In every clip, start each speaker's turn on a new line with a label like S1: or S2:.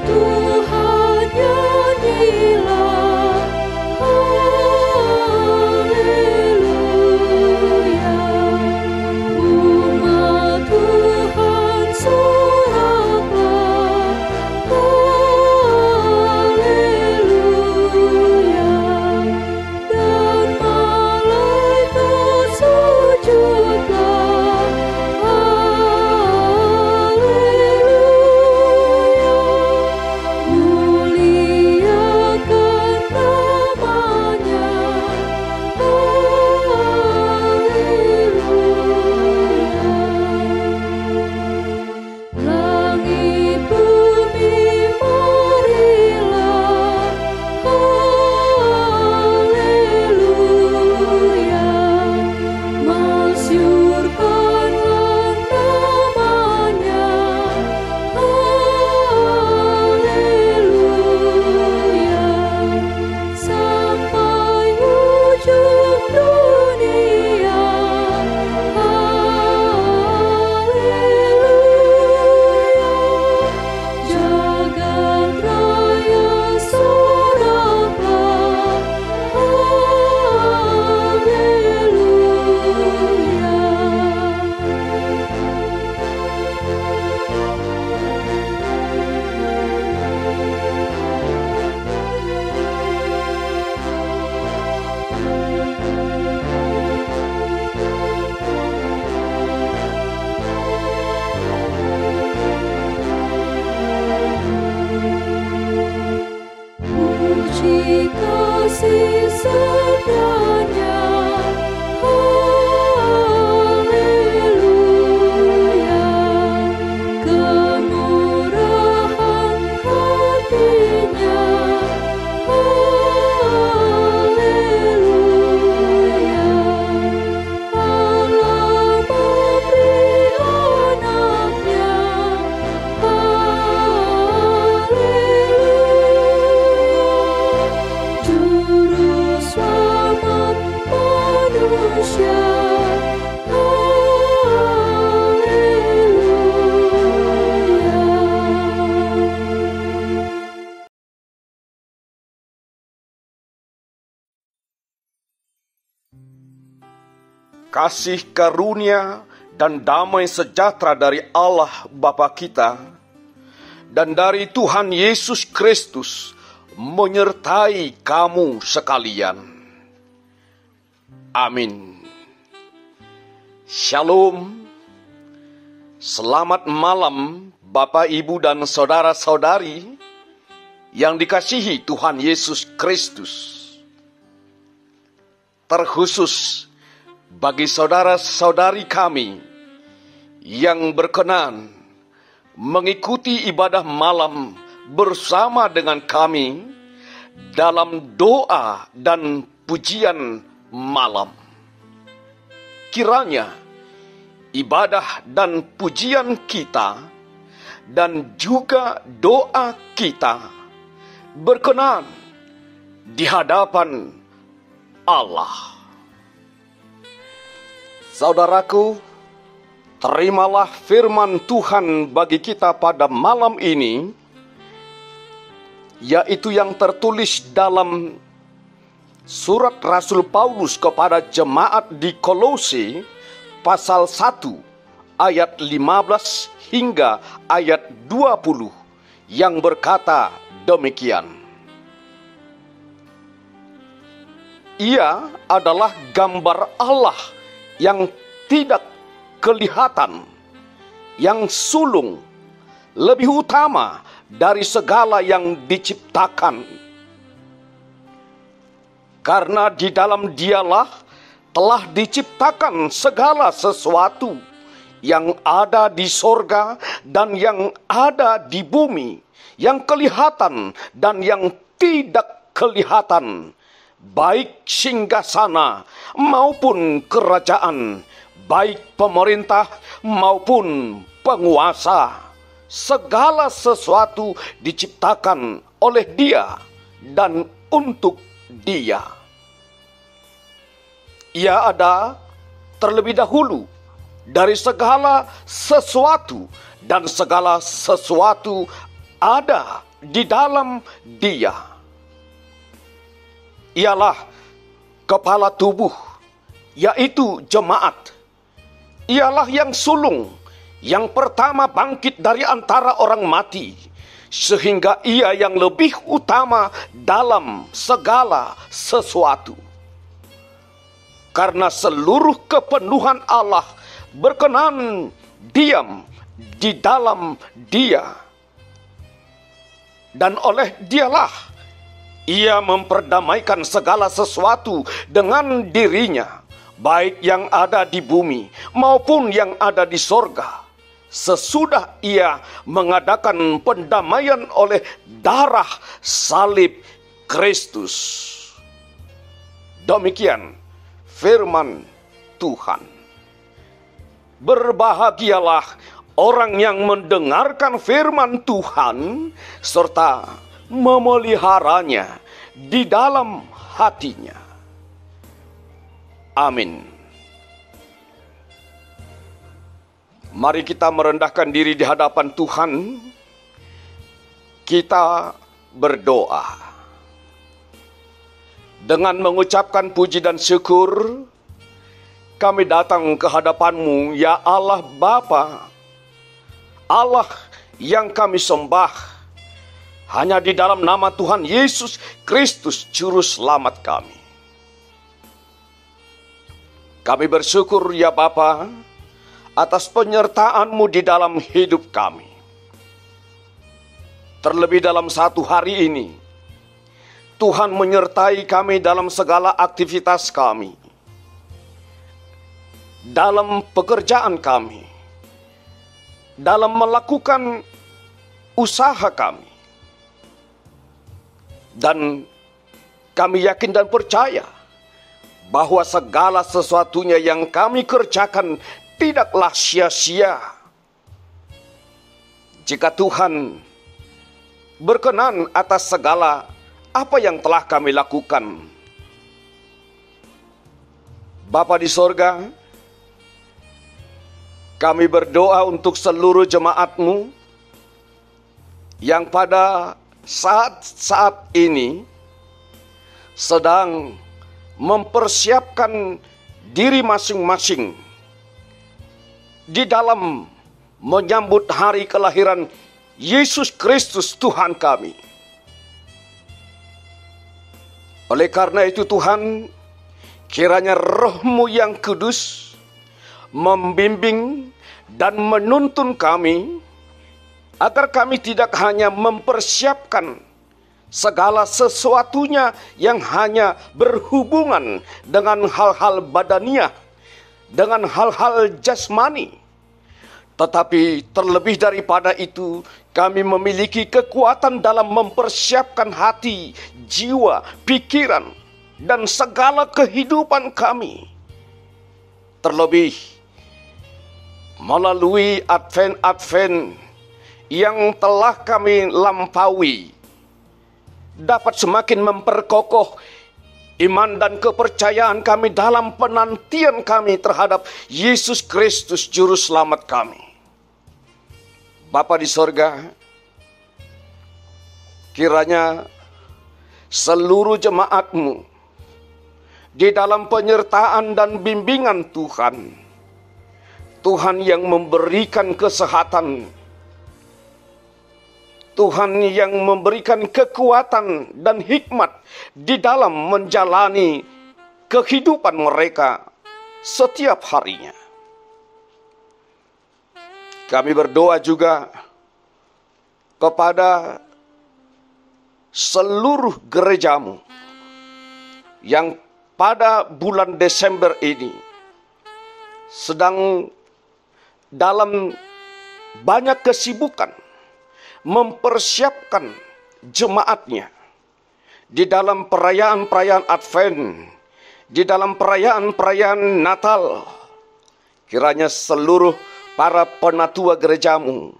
S1: Tuhan nyanyilah, haleluya. Umat Tuhan soraklah, haleluya. Dan malaikat sujudlah, haleluya. Muliakan namanya, haleluya. Langit bumi marilah, haleluya. Masyurkanlah namanya, haleluya. Sampai ujung dunia, haleluya. Jagat raya soraklah, puji kasih setianya, haleluya. Kemurahan hatinya, haleluya. Allah memberi anaknya, haleluya. Juru selamat manusia, haleluya.
S2: Kasih karunia dan damai sejahtera dari Allah Bapa kita dan dari Tuhan Yesus Kristus menyertai kamu sekalian. Amin. Shalom. Selamat malam Bapak, Ibu, dan saudara-saudari yang dikasihi Tuhan Yesus Kristus. Terkhusus bagi saudara-saudari kami yang berkenan mengikuti ibadah malam bersama dengan kami dalam doa dan pujian malam. Kiranya ibadah dan pujian kita dan juga doa kita berkenan di hadapan Allah. Saudaraku, terimalah firman Tuhan bagi kita pada malam ini, yaitu yang tertulis dalam surat Rasul Paulus kepada jemaat di Kolose pasal 1 ayat 15 hingga ayat 20 yang berkata demikian. Ia adalah gambar Allah yang tidak kelihatan, yang sulung, lebih utama dari segala yang diciptakan. Karena di dalam Dialah telah diciptakan segala sesuatu yang ada di sorga dan yang ada di bumi, yang kelihatan dan yang tidak kelihatan, baik singgasana maupun kerajaan, baik pemerintah maupun penguasa. Segala sesuatu diciptakan oleh Dia dan untuk Dia. Ia ada terlebih dahulu dari segala sesuatu, dan segala sesuatu ada di dalam Dia. Ialah kepala tubuh, yaitu jemaat. Ialah yang sulung, yang pertama bangkit dari antara orang mati, sehingga Ia yang lebih utama dalam segala sesuatu. Karena seluruh kepenuhan Allah berkenan diam di dalam Dia. Dan oleh Dialah Ia memperdamaikan segala sesuatu dengan dirinya, baik yang ada di bumi maupun yang ada di sorga, sesudah Ia mengadakan pendamaian oleh darah salib Kristus. Demikian firman Tuhan. Berbahagialah orang yang mendengarkan firman Tuhan serta memeliharanya di dalam hatinya. Amin. Mari kita merendahkan diri di hadapan Tuhan. Kita berdoa. Dengan mengucapkan puji dan syukur, kami datang ke hadapan-Mu, ya Allah Bapa, Allah yang kami sembah, hanya di dalam nama Tuhan Yesus Kristus, Juru Selamat kami. Kami bersyukur ya Bapa, atas penyertaan-Mu di dalam hidup kami. Terlebih dalam satu hari ini, Tuhan menyertai kami dalam segala aktivitas kami, dalam pekerjaan kami, dalam melakukan usaha kami. Dan kami yakin dan percaya bahwa segala sesuatunya yang kami kerjakan tidaklah sia-sia. Jika Tuhan berkenan atas segala apa yang telah kami lakukan. Bapa di sorga, kami berdoa untuk seluruh jemaat-Mu yang pada saat-saat ini sedang mempersiapkan diri masing-masing di dalam menyambut hari kelahiran Yesus Kristus Tuhan kami. Oleh karena itu Tuhan, kiranya Roh-Mu yang kudus membimbing dan menuntun kami, agar kami tidak hanya mempersiapkan segala sesuatunya yang hanya berhubungan dengan hal-hal badaniah, dengan hal-hal jasmani. Tetapi terlebih daripada itu, kami memiliki kekuatan dalam mempersiapkan hati, jiwa, pikiran, dan segala kehidupan kami. Terlebih melalui Advent yang telah kami lampaui, dapat semakin memperkokoh iman dan kepercayaan kami dalam penantian kami terhadap Yesus Kristus Juru Selamat kami. Bapa di sorga, kiranya seluruh jemaat-Mu di dalam penyertaan dan bimbingan Tuhan, Tuhan yang memberikan kesehatan, Tuhan yang memberikan kekuatan dan hikmat di dalam menjalani kehidupan mereka setiap harinya. Kami berdoa juga kepada seluruh gereja-Mu yang pada bulan Desember ini sedang dalam banyak kesibukan mempersiapkan jemaatnya di dalam perayaan-perayaan Advent, di dalam perayaan-perayaan Natal. Kiranya seluruh para penatua gereja-Mu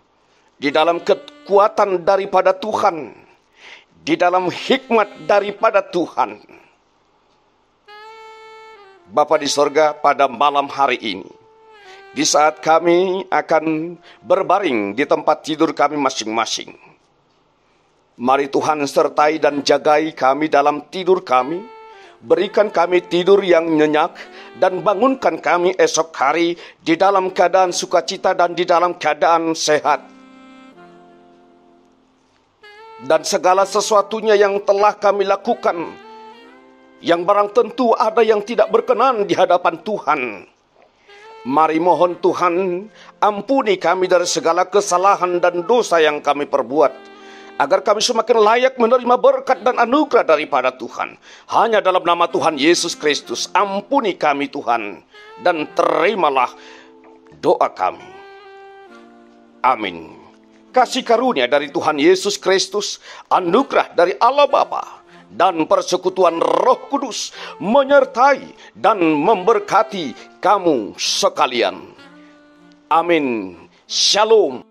S2: di dalam kekuatan daripada Tuhan, di dalam hikmat daripada Tuhan. Bapa di sorga, pada malam hari ini, di saat kami akan berbaring di tempat tidur kami masing-masing, Mari Tuhan sertai dan jagai kami dalam tidur kami. Berikan kami tidur yang nyenyak dan bangunkan kami esok hari di dalam keadaan sukacita dan di dalam keadaan sehat. Dan segala sesuatunya yang telah kami lakukan, yang barang tentu ada yang tidak berkenan di hadapan Tuhan, mari mohon Tuhan ampuni kami dari segala kesalahan dan dosa yang kami perbuat, agar kami semakin layak menerima berkat dan anugerah daripada Tuhan. Hanya dalam nama Tuhan Yesus Kristus, ampuni kami Tuhan, dan terimalah doa kami. Amin. Kasih karunia dari Tuhan Yesus Kristus, anugerah dari Allah Bapa, dan persekutuan Roh Kudus menyertai dan memberkati kamu sekalian. Amin. Shalom.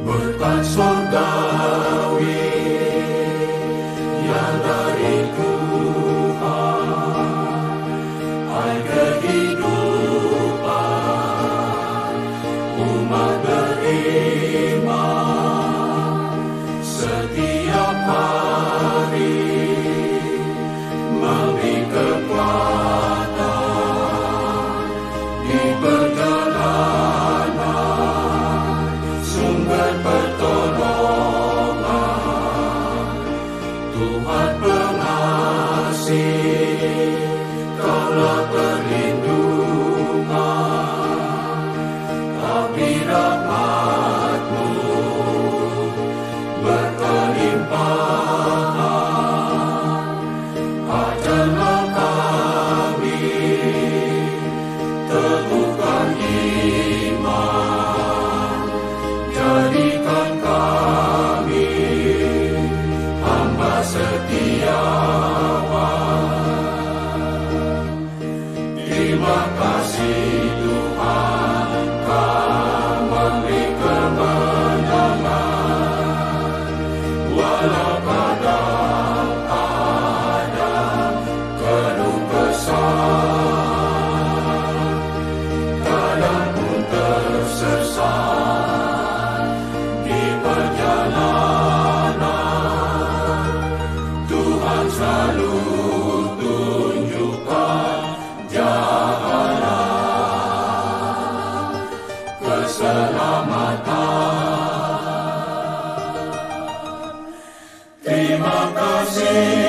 S3: Berkat surgawi yang dari Tuhan, air kehidupan umat beriman, setiap hari memberi kekuatan di perjalanan, sumber pertolongan. Tuhan pengasih, Kaulah perlindungan, tapi rahmat-Mu berkelimpahan. Ajarlah kami, teguhkan iman, jadikan kami hamba setiawan. Terima kasih Tuhan, Kau memberi kemenangan, walau kadang ada keluh kesah, kadang pun tersesat di perjalanan. Tuhan selalu tunjukkan jalan keselamatan. Terima kasih